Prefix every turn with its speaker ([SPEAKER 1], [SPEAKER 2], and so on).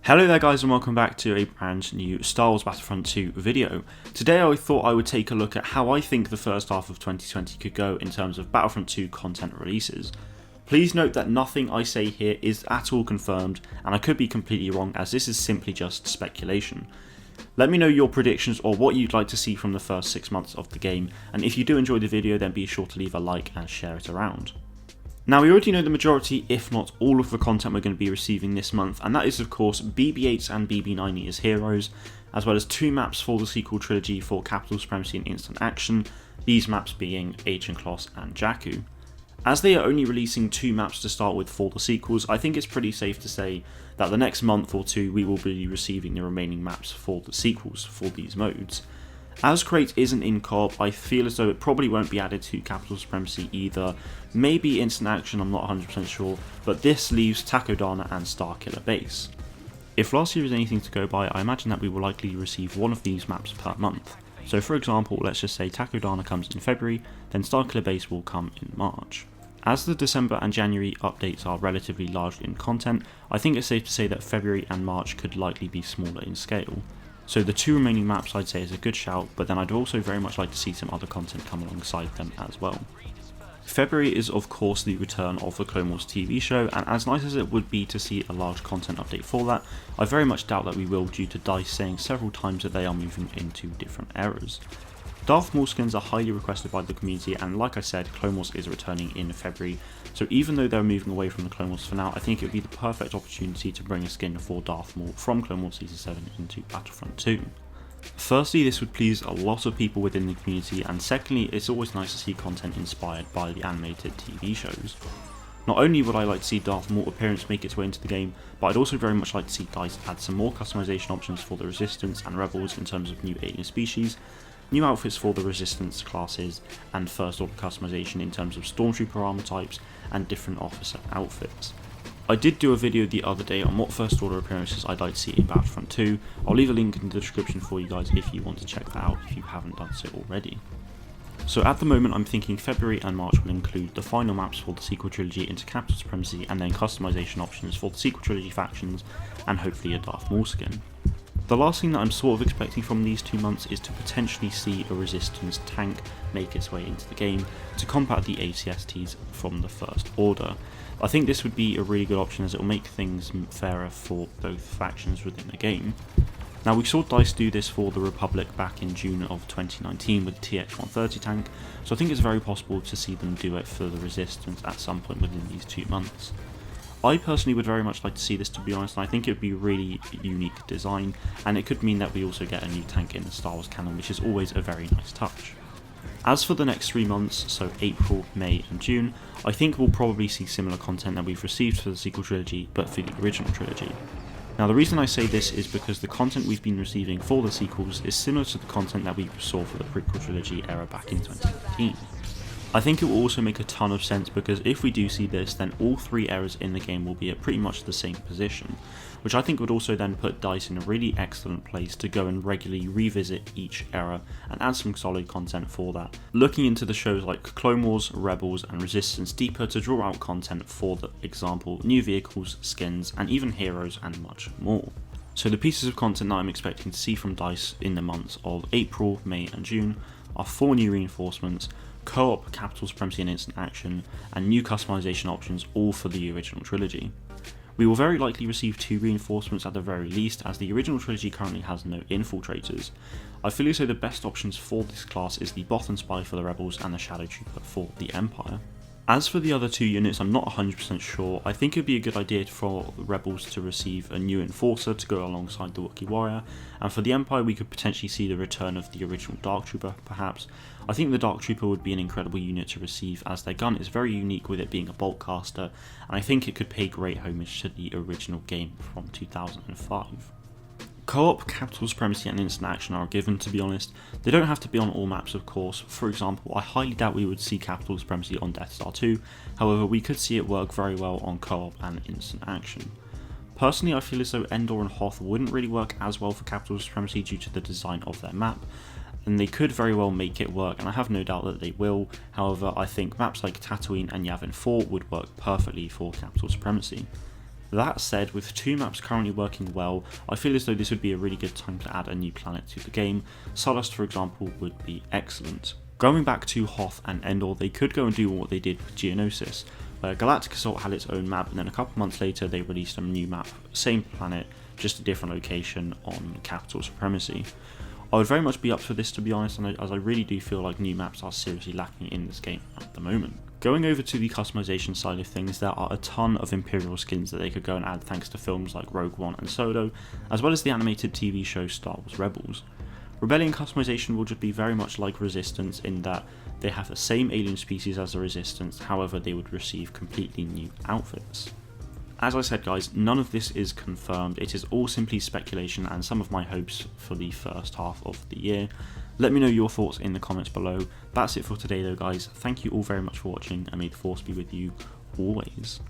[SPEAKER 1] Hello there guys and welcome back to a brand new Star Wars Battlefront 2 video. Today I thought I would take a look at how I think the first half of 2020 could go in terms of Battlefront 2 content releases. Please note that nothing I say here is at all confirmed, and I could be completely wrong as this is simply just speculation. Let me know your predictions or what you'd like to see from the first 6 months of the game, and if you do enjoy the video then be sure to leave a like and share it around. Now we already know the majority, if not all of the content we're going to be receiving this month, and that is of course BB-8's and BB-9's heroes, as well as 2 maps for the sequel trilogy for Capital Supremacy and Instant Action, these maps being Ancient Kloss and Jakku. As they are only releasing 2 maps to start with for the sequels, I think it's pretty safe to say that the next month or two we will be receiving the remaining maps for the sequels for these modes. As Crate isn't in co-op, I feel as though it probably won't be added to Capital Supremacy either, maybe Instant Action, I'm not 100% sure, but this leaves Takodana and Starkiller Base. If last year is anything to go by, I imagine that we will likely receive one of these maps per month. So for example, let's just say Takodana comes in February, then Starkiller Base will come in March. As the December and January updates are relatively large in content, I think it's safe to say that February and March could likely be smaller in scale. So the 2 remaining maps I'd say is a good shout, but then I'd also very much like to see some other content come alongside them as well. February is of course the return of the Clone Wars TV show, and as nice as it would be to see a large content update for that, I very much doubt that we will due to DICE saying several times that they are moving into different eras. Darth Maul skins are highly requested by the community, and like I said, Clone Wars is returning in February, so even though they're moving away from the Clone Wars for now, I think it would be the perfect opportunity to bring a skin for Darth Maul from Clone Wars Season 7 into Battlefront 2. Firstly, this would please a lot of people within the community, and secondly, it's always nice to see content inspired by the animated TV shows. Not only would I like to see Darth Maul appearance make its way into the game, but I'd also very much like to see DICE add some more customization options for the Resistance and Rebels in terms of new alien species, new outfits for the Resistance classes, and First Order customization in terms of Stormtrooper armor types and different officer outfits. I did do a video the other day on what First Order appearances I'd like to see in Battlefront 2, I'll leave a link in the description for you guys if you want to check that out if you haven't done so already. So at the moment I'm thinking February and March will include the final maps for the sequel trilogy into Capital Supremacy, and then customization options for the sequel trilogy factions, and hopefully a Darth Maul skin. The last thing that I'm sort of expecting from these 2 months is to potentially see a Resistance tank make its way into the game to combat the ACSTs from the First Order. I think this would be a really good option as it will make things fairer for both factions within the game. Now we saw DICE do this for the Republic back in June of 2019 with the TX-130 tank, so I think it's very possible to see them do it for the Resistance at some point within these 2 months. I personally would very much like to see this, to be honest, and I think it would be a really unique design, and it could mean that we also get a new tank in the Star Wars canon, which is always a very nice touch. As for the next 3 months, so April, May and June, I think we'll probably see similar content that we've received for the sequel trilogy, but for the original trilogy. Now the reason I say this is because the content we've been receiving for the sequels is similar to the content that we saw for the prequel trilogy era back in 2015. I think it will also make a ton of sense because if we do see this, then all 3 eras in the game will be at pretty much the same position, which I think would also then put DICE in a really excellent place to go and regularly revisit each era and add some solid content for that, looking into the shows like Clone Wars, Rebels and Resistance deeper to draw out content for, the example, new vehicles, skins and even heroes and much more. So the pieces of content that I'm expecting to see from DICE in the months of April, May and June are 4 new reinforcements, co-op Capital Supremacy and Instant Action, and new customization options, all for the original trilogy. We will very likely receive 2 reinforcements at the very least, as the original trilogy currently has no infiltrators. I feel as though the best options for this class is the Bothan Spy for the Rebels and the Shadow Trooper for the Empire. As for the other 2 units, I'm not 100% sure. I think it would be a good idea for the Rebels to receive a new Enforcer to go alongside the Wookiee Warrior, and for the Empire we could potentially see the return of the original Dark Trooper perhaps. I think the Dark Trooper would be an incredible unit to receive as their gun is very unique with it being a bolt caster, and I think it could pay great homage to the original game from 2005. Co-op, Capital Supremacy and Instant Action are a given, to be honest. They don't have to be on all maps of course. For example, I highly doubt we would see Capital Supremacy on Death Star 2, however we could see it work very well on co-op and Instant Action. Personally, I feel as though Endor and Hoth wouldn't really work as well for Capital Supremacy due to the design of their map, and they could very well make it work, and I have no doubt that they will. However, I think maps like Tatooine and Yavin 4 would work perfectly for Capital Supremacy. That said, with 2 maps currently working well, I feel as though this would be a really good time to add a new planet to the game. Sullust, for example, would be excellent. Going back to Hoth and Endor, they could go and do what they did with Geonosis, where Galactic Assault had its own map, and then a couple months later they released a new map, same planet, just a different location on Capital Supremacy. I would very much be up for this, to be honest, as I really do feel like new maps are seriously lacking in this game at the moment. Going over to the customization side of things, there are a ton of Imperial skins that they could go and add thanks to films like Rogue One and Solo, as well as the animated TV show Star Wars Rebels. Rebellion customization will just be very much like Resistance in that they have the same alien species as the Resistance, however they would receive completely new outfits. As I said guys, none of this is confirmed, it is all simply speculation and some of my hopes for the first half of the year. Let me know your thoughts in the comments below. That's it for today though guys, thank you all very much for watching and may the Force be with you always.